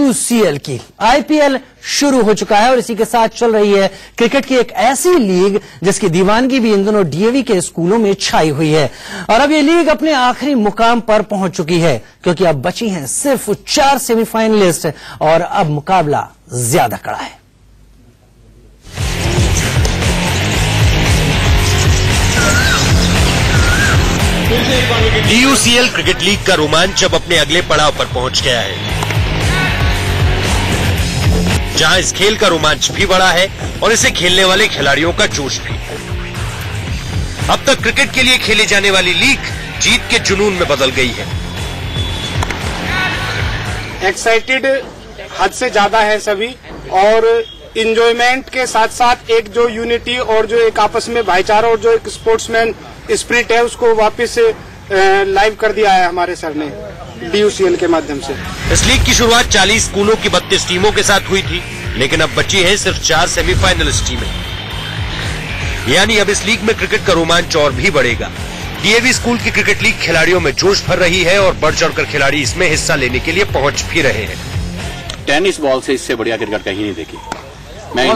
UCL की IPL शुरू हो चुका है और इसी के साथ चल रही है क्रिकेट की एक ऐसी लीग जिसकी दीवानगी भी इन दिनों डीएवी के स्कूलों में छाई हुई है। और अब ये लीग अपने आखिरी मुकाम पर पहुंच चुकी है क्योंकि अब बची हैं सिर्फ 4 सेमीफाइनलिस्ट और अब मुकाबला ज्यादा कड़ा है। यूसीएल क्रिकेट लीग का रोमांच अब अपने अगले पड़ाव पर पहुंच गया है, जहां इस खेल का रोमांच भी बढ़ा है और इसे खेलने वाले खिलाड़ियों का जोश भी। अब तक क्रिकेट के लिए खेली जाने वाली लीग जीत के जुनून में बदल गई है। एक्साइटेड हद से ज्यादा है सभी और इंजॉयमेंट के साथ साथ एक जो यूनिटी और जो एक आपस में भाईचारा और जो एक स्पोर्ट्समैन स्पिरिट है उसको वापस लाइव कर दिया है हमारे सर ने यूसीएल के माध्यम से। इस लीग की शुरुआत 40 स्कूलों की 32 टीमों के साथ हुई थी, लेकिन अब बची हैं सिर्फ 4 सेमीफाइनलिस्ट टीमें। यानी अब इस लीग में क्रिकेट का रोमांच और भी बढ़ेगा। डीएवी स्कूल की क्रिकेट लीग खिलाड़ियों में जोश भर रही है और बढ़ चढ़कर खिलाड़ी इसमें हिस्सा लेने के लिए पहुंच भी रहे हैं। टेनिस बॉल से इससे बढ़िया क्रिकेट कहीं नहीं देखी। मैं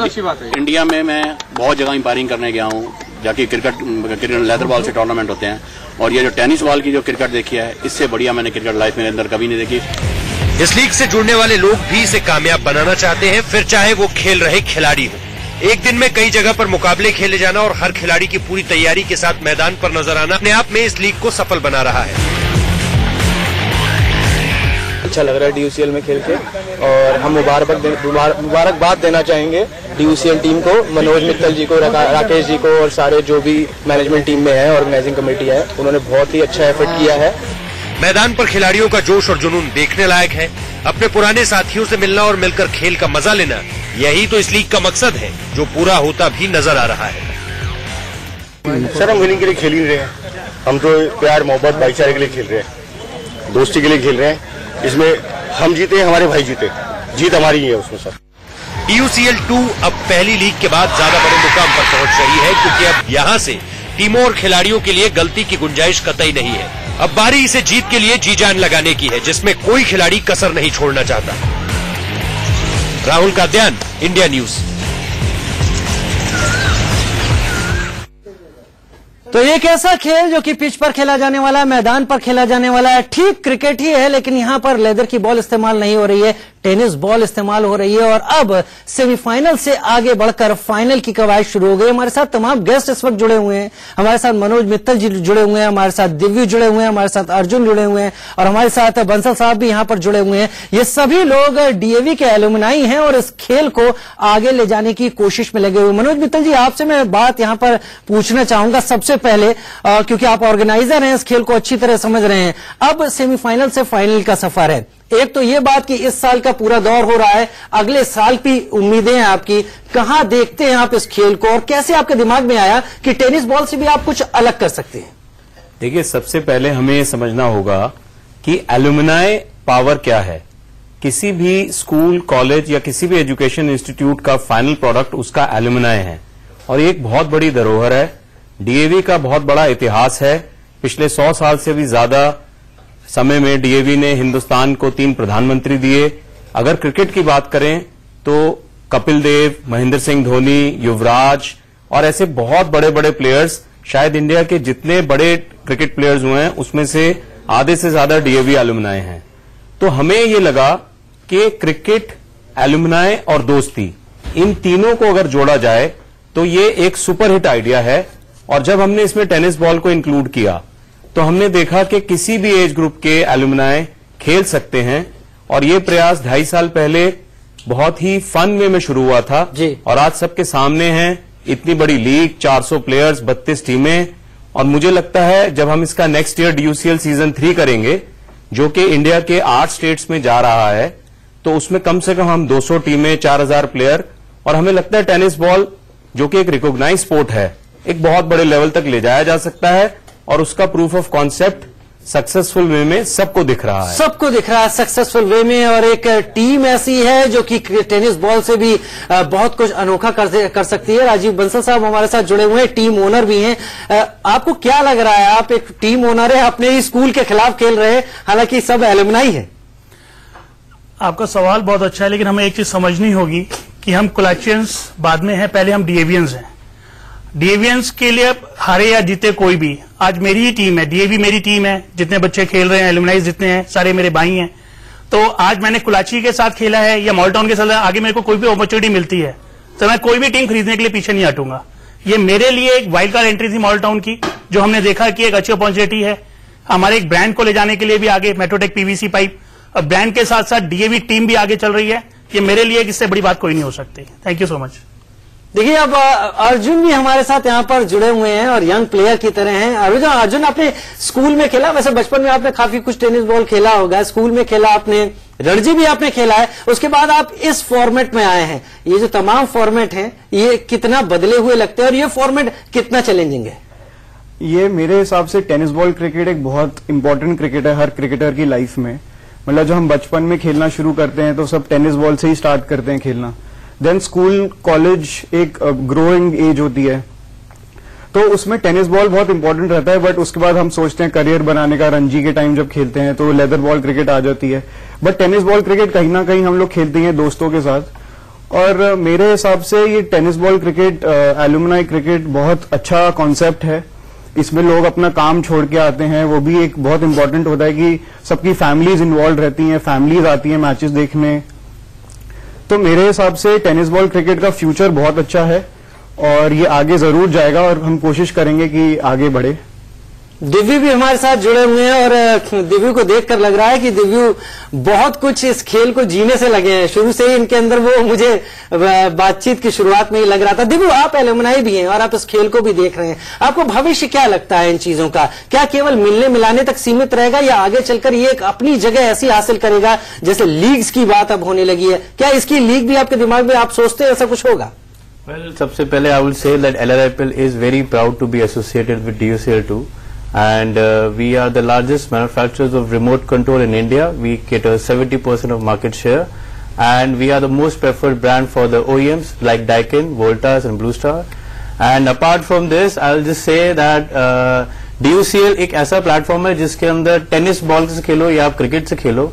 इंडिया में मैं बहुत जगह अंपायरिंग करने गया हूँ, जाके क्रिकेट लेदर बॉल से टूर्नामेंट होते हैं और ये जो टेनिस बॉल की जो क्रिकेट देखी है इससे बढ़िया मैंने क्रिकेट लाइफ में अंदर कभी नहीं देखी। इस लीग से जुड़ने वाले लोग भी इसे कामयाब बनाना चाहते हैं, फिर चाहे वो खेल रहे खिलाड़ी हो। एक दिन में कई जगह पर मुकाबले खेले जाना और हर खिलाड़ी की पूरी तैयारी के साथ मैदान पर नजर आना अपने आप में इस लीग को सफल बना रहा है। अच्छा लग रहा है डीयूसीएल में खेल के और हम मुबारकबाद देना चाहेंगे डीयूसीएल टीम को, मनोज मित्तल जी को, राकेश जी को और सारे जो भी मैनेजमेंट टीम में है, ऑर्गेनाइजिंग कमेटी है, उन्होंने बहुत ही अच्छा एफर्ट किया है। मैदान पर खिलाड़ियों का जोश और जुनून देखने लायक है। अपने पुराने साथियों से मिलना और मिलकर खेल का मजा लेना, यही तो इस लीग का मकसद है जो पूरा होता भी नजर आ रहा है। सर हम विनिंग के लिए खेल ही रहे हैं, हम तो प्यार मोहब्बत भाईचारे के लिए खेल रहे हैं, दोस्ती के लिए खेल रहे हैं। इसमें हम जीते, हमारे भाई जीते, जीत हमारी ही है उसमें सर। यूसीएल 2 अब पहली लीग के बाद ज्यादा बड़े मुकाम पर पहुंच रही है क्योंकि अब यहां से टीमों और खिलाड़ियों के लिए गलती की गुंजाइश कतई नहीं है। अब बारी इसे जीत के लिए जी जान लगाने की है, जिसमें कोई खिलाड़ी कसर नहीं छोड़ना चाहता। Rahul Kadyan, India news. तो एक ऐसा खेल जो कि पिच पर खेला जाने वाला है, मैदान पर खेला जाने वाला है, ठीक क्रिकेट ही है, लेकिन यहां पर लेदर की बॉल इस्तेमाल नहीं हो रही है, टेनिस बॉल इस्तेमाल हो रही है। और अब सेमीफाइनल से आगे बढ़कर फाइनल की कवायद शुरू हो गई। हमारे साथ तमाम गेस्ट इस वक्त जुड़े हुए हैं। हमारे साथ मनोज मित्तल जी जुड़े हुए हैं, हमारे साथ दिव्य जुड़े हुए हैं, हमारे साथ अर्जुन जुड़े हुए हैं और हमारे साथ बंसल साहब भी यहां पर जुड़े हुए हैं। ये सभी लोग डीएवी के एलुमनाई हैं और इस खेल को आगे ले जाने की कोशिश में लगे हुए। मनोज मित्तल जी, आपसे मैं बात यहां पर पूछना चाहूंगा सबसे पहले, क्योंकि आप ऑर्गेनाइजर हैं, इस खेल को अच्छी तरह समझ रहे हैं। अब सेमीफाइनल से फाइनल का सफर है। एक तो ये बात कि इस साल का पूरा दौर हो रहा है, अगले साल की उम्मीदें हैं आपकी, कहां देखते हैं आप इस खेल को और कैसे आपके दिमाग में आया कि टेनिस बॉल से भी आप कुछ अलग कर सकते हैं? देखिए, सबसे पहले हमें ये समझना होगा कि एलुमनाई पावर क्या है। किसी भी स्कूल, कॉलेज या किसी भी एजुकेशन इंस्टीट्यूट का फाइनल प्रोडक्ट उसका एलुमनाई है और ये एक बहुत बड़ी धरोहर है। डीएवी का बहुत बड़ा इतिहास है। पिछले 100 साल से भी ज्यादा समय में डीएवी ने हिंदुस्तान को 3 प्रधानमंत्री दिए। अगर क्रिकेट की बात करें तो कपिल देव, महेंद्र सिंह धोनी, युवराज और ऐसे बहुत बड़े बड़े प्लेयर्स, शायद इंडिया के जितने बड़े क्रिकेट प्लेयर्स हुए हैं उसमें से आधे से ज्यादा डीएवी एलुमनाई हैं। तो हमें ये लगा कि क्रिकेट, एलुमनाई और दोस्ती, इन तीनों को अगर जोड़ा जाए तो ये एक सुपरहिट आइडिया है। और जब हमने इसमें टेनिस बॉल को इंक्लूड किया तो हमने देखा कि किसी भी एज ग्रुप के एलुमनाई खेल सकते हैं और ये प्रयास 2.5 साल पहले बहुत ही फन वे में शुरू हुआ था और आज सबके सामने है। इतनी बड़ी लीग, 400 प्लेयर्स, 32 टीमें और मुझे लगता है जब हम इसका नेक्स्ट ईयर डीयूसीएल सीजन 3 करेंगे जो कि इंडिया के 8 स्टेट्स में जा रहा है, तो उसमें कम से कम हम 200 टीमें, 4000 प्लेयर और हमें लगता है टेनिस बॉल जो कि एक रिकॉग्नाइज स्पोर्ट है, एक बहुत बड़े लेवल तक ले जाया जा सकता है और उसका प्रूफ ऑफ कॉन्सेप्ट सक्सेसफुल वे में सबको दिख रहा है। सबको दिख रहा है सक्सेसफुल वे में। और एक टीम ऐसी है जो कि टेनिस बॉल से भी बहुत कुछ अनोखा कर सकती है। राजीव बंसल साहब हमारे साथ जुड़े हुए हैं, टीम ओनर भी हैं। आपको क्या लग रहा है, आप एक टीम ओनर है, अपने ही स्कूल के खिलाफ खेल रहे हैं, हालांकि सब एलुमनाई है। आपका सवाल बहुत अच्छा है, लेकिन हमें एक चीज समझनी होगी कि हम कोलैचियंस बाद में हैं, पहले हम डीएवियंस हैं। डीएवियंस के लिए हारे या जीते कोई भी, आज मेरी ही टीम है, डीएवी मेरी टीम है, जितने बच्चे खेल रहे हैं, एलुमनाइज जितने हैं, सारे मेरे भाई हैं। तो आज मैंने कुलाची के साथ खेला है या मॉलटाउन के साथ, आगे मेरे को कोई भी अपॉर्चुनिटी मिलती है तो मैं कोई भी टीम खरीदने के लिए पीछे नहीं हटूंगा। ये मेरे लिए एक वाइल्ड कार्ड एंट्री थी मॉलटाउन की, जो हमने देखा कि एक अच्छी अपॉर्चुनिटी है हमारे एक ब्रांड को ले जाने के लिए भी आगे, मेट्रोटेक पीवीसी पाइप, और ब्रांड के साथ साथ डीएवी टीम भी आगे चल रही है। ये मेरे लिए इससे बड़ी बात कोई नहीं हो सकती। Thank you so much. देखिए, अब अर्जुन भी हमारे साथ यहाँ पर जुड़े हुए हैं और यंग प्लेयर की तरह हैं। अर्जुन आपने स्कूल में खेला, वैसे बचपन में आपने काफी कुछ टेनिस बॉल खेला होगा, स्कूल में खेला आपने, रणजी भी आपने खेला है, उसके बाद आप इस फॉर्मेट में आए हैं। ये जो तमाम फॉर्मेट हैं, ये कितना बदले हुए लगते हैं और ये फॉर्मेट कितना चैलेंजिंग है? ये मेरे हिसाब से टेनिस बॉल क्रिकेट एक बहुत इंपॉर्टेंट क्रिकेट है हर क्रिकेटर की लाइफ में। मतलब जो हम बचपन में खेलना शुरू करते हैं तो सब टेनिस बॉल से ही स्टार्ट करते हैं खेलना। देन स्कूल कॉलेज एक ग्रोइंग एज होती है, तो उसमें टेनिस बॉल बहुत इंपॉर्टेंट रहता है। बट उसके बाद हम सोचते हैं करियर बनाने का, रणजी के टाइम जब खेलते हैं तो लेदर बॉल क्रिकेट आ जाती है। बट टेनिस बॉल क्रिकेट कहीं ना कहीं हम लोग खेलते हैं दोस्तों के साथ। और मेरे हिसाब से ये tennis ball cricket, alumni cricket बहुत अच्छा कॉन्सेप्ट है। इसमें लोग अपना काम छोड़ के आते हैं, वो भी एक बहुत इंपॉर्टेंट होता है कि सबकी फैमिलीज इन्वॉल्व रहती हैं, फैमिलीज आती हैं मैचेस देखने। तो मेरे हिसाब से टेनिस बॉल क्रिकेट का फ्यूचर बहुत अच्छा है और ये आगे जरूर जाएगा और हम कोशिश करेंगे कि आगे बढ़े। दिव्यू भी हमारे साथ जुड़े हुए हैं और दिव्यू को देखकर लग रहा है कि दिव्यू बहुत कुछ इस खेल को जीने से लगे हैं। शुरू से ही इनके अंदर वो मुझे बातचीत की शुरुआत में ही लग रहा था। दिव्यू, आप एलुमनाई भी हैं और आप इस खेल को भी देख रहे हैं, आपको भविष्य क्या लगता है इन चीजों का? क्या केवल मिलने मिलाने तक सीमित रहेगा या आगे चलकर ये एक अपनी जगह ऐसी हासिल करेगा, जैसे लीग्स की बात अब होने लगी है? क्या इसकी लीग भी आपके दिमाग में, आप सोचते हैं ऐसा कुछ होगा? Well, सबसे पहले I will say that LRIPL is very proud to be associated with DUCL2 and we are the largest manufacturers of remote control in India. We cater 70% of market share and we are the most preferred brand for the OEMs like Daikin, Voltas and Blue Star. And apart from this, I'll just say that DUCL एक ऐसा platform है जिसके अंदर tennis ball से खेलो या आप cricket से खेलो,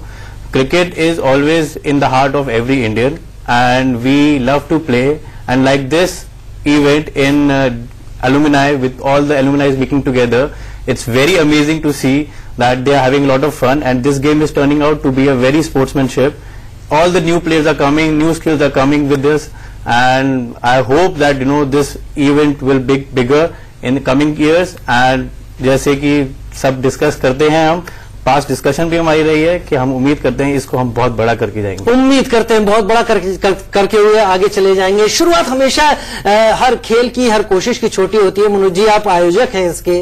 cricket is always in the heart of every Indian and we love to play. And like this event in alumni, with all the alumni speaking together, it's very amazing to see that they are having a lot of fun and this game is turning out to be a very sportsmanship. All the new players are coming, new skills are coming with this, and I hope that this event will be bigger in the coming years. And जैसे कि सब discuss करते हैं, हम पास discussion भी हमारी रही है कि हम उम्मीद करते हैं इसको हम बहुत बड़ा करके जाएंगे। उम्मीद करते हैं बहुत बड़ा करके हुए आगे चले जाएंगे। शुरुआत हमेशा हर खेल की, हर कोशिश की छोटी होती है। मनोज जी, आप आयोजक हैं इसके,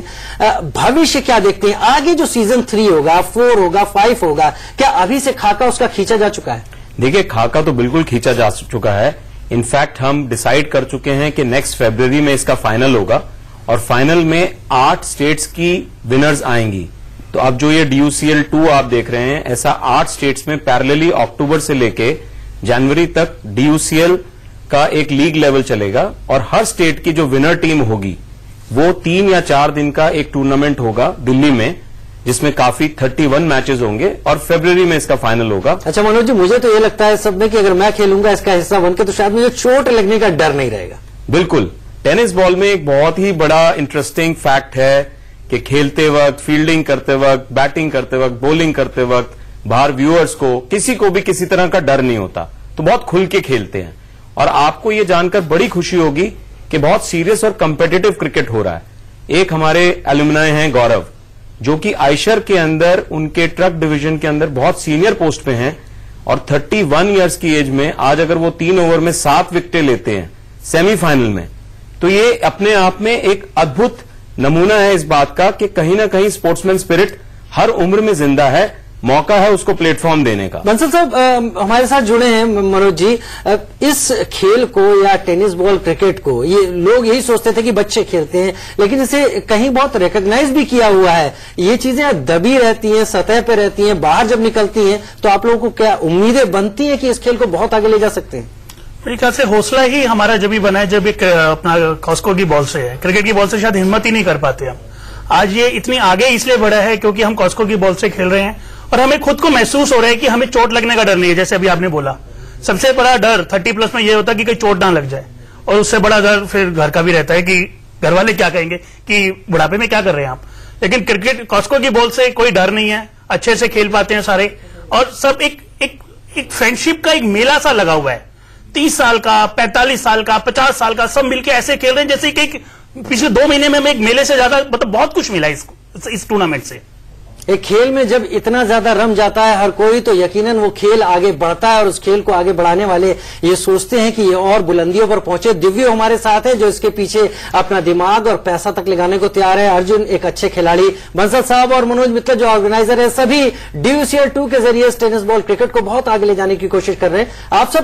भविष्य क्या देखते हैं? आगे जो सीजन 3 होगा, 4 होगा, 5 होगा, क्या अभी से खाका उसका खींचा जा चुका है? देखिए, खाका तो बिल्कुल खींचा जा चुका है। इनफैक्ट हम डिसाइड कर चुके हैं कि नेक्स्ट फरवरी में इसका फाइनल होगा और फाइनल में 8 स्टेट्स की विनर्स आएंगी। तो अब जो ये DUCL2 आप देख रहे हैं, ऐसा 8 स्टेट्स में पैरेलली अक्टूबर से लेके जनवरी तक DUCL का एक लीग लेवल चलेगा और हर स्टेट की जो विनर टीम होगी वो 3 या 4 दिन का एक टूर्नामेंट होगा दिल्ली में, जिसमें काफी 31 मैचेस होंगे और फरवरी में इसका फाइनल होगा। अच्छा मनोज जी, मुझे तो ये लगता है सब में कि अगर मैं खेलूंगा इसका हिस्सा बनकर तो शायद मुझे चोट लगने का डर नहीं रहेगा। बिल्कुल, टेनिस बॉल में एक बहुत ही बड़ा इंटरेस्टिंग फैक्ट है कि खेलते वक्त, फील्डिंग करते वक्त, बैटिंग करते वक्त, बॉलिंग करते वक्त बाहर व्यूअर्स को, किसी को भी किसी तरह का डर नहीं होता, तो बहुत खुल के खेलते हैं। और आपको ये जानकर बड़ी खुशी होगी कि बहुत सीरियस और कंपेटिटिव क्रिकेट हो रहा है। एक हमारे एलुमनाई हैं गौरव, जो कि आयशर के अंदर उनके ट्रक डिवीजन के अंदर बहुत सीनियर पोस्ट पे हैं और 31 इयर्स की एज में आज अगर वो 3 ओवर में 7 विकेटें लेते हैं सेमीफाइनल में, तो ये अपने आप में एक अद्भुत नमूना है इस बात का कि कहीं ना कहीं स्पोर्ट्समैन स्पिरिट हर उम्र में जिंदा है, मौका है उसको प्लेटफॉर्म देने का। बंसल साहब हमारे साथ जुड़े हैं। मनोज जी, इस खेल को या टेनिस बॉल क्रिकेट को ये लोग यही सोचते थे कि बच्चे खेलते हैं, लेकिन इसे कहीं बहुत रिकॉग्नाइज भी किया हुआ है। ये चीजें दबी रहती हैं, सतह पे रहती हैं, बाहर जब निकलती हैं तो आप लोगों को क्या उम्मीदें बनती हैं कि इस खेल को बहुत आगे ले जा सकते हैं? मेरे ख्याल से हौसला ही हमारा जब भी बना है, जब एक अपना कॉस्को की बॉल से है, क्रिकेट की बॉल से शायद हिम्मत ही नहीं कर पाते हम। आज ये इतनी आगे इसलिए बढ़ा है क्योंकि हम कॉस्को की बॉल से खेल रहे हैं और हमें खुद को महसूस हो रहा है कि हमें चोट लगने का डर नहीं है। जैसे अभी आपने बोला, सबसे बड़ा डर 30+ में ये होता है कि कहीं चोट ना लग जाए, और उससे बड़ा डर फिर घर का भी रहता है कि घर वाले क्या कहेंगे कि बुढ़ापे में क्या कर रहे हैं आप। लेकिन क्रिकेट कॉस्को की बॉल से कोई डर नहीं है, अच्छे से खेल पाते हैं सारे, और सब एक फ्रेंडशिप का एक मेला सा लगा हुआ है। 30 साल का, 45 साल का, 50 साल का, सब मिलके ऐसे खेल रहे हैं जैसे कि पिछले 2 महीने में हमें एक मेले से ज्यादा मतलब बहुत कुछ मिला इस टूर्नामेंट से। एक खेल में जब इतना ज्यादा रम जाता है हर कोई, तो यकीनन वो खेल आगे बढ़ता है, और उस खेल को आगे बढ़ाने वाले ये सोचते हैं कि ये और बुलंदियों पर पहुंचे। दिव्य हमारे साथ है जो इसके पीछे अपना दिमाग और पैसा तक लगाने को तैयार है। अर्जुन एक अच्छे खिलाड़ी, बंसल साहब और मनोज मित्तल जो ऑर्गेनाइजर है, सभी DUCL 2 के जरिए टेनिस बॉल क्रिकेट को बहुत आगे ले जाने की कोशिश कर रहे हैं। आप सब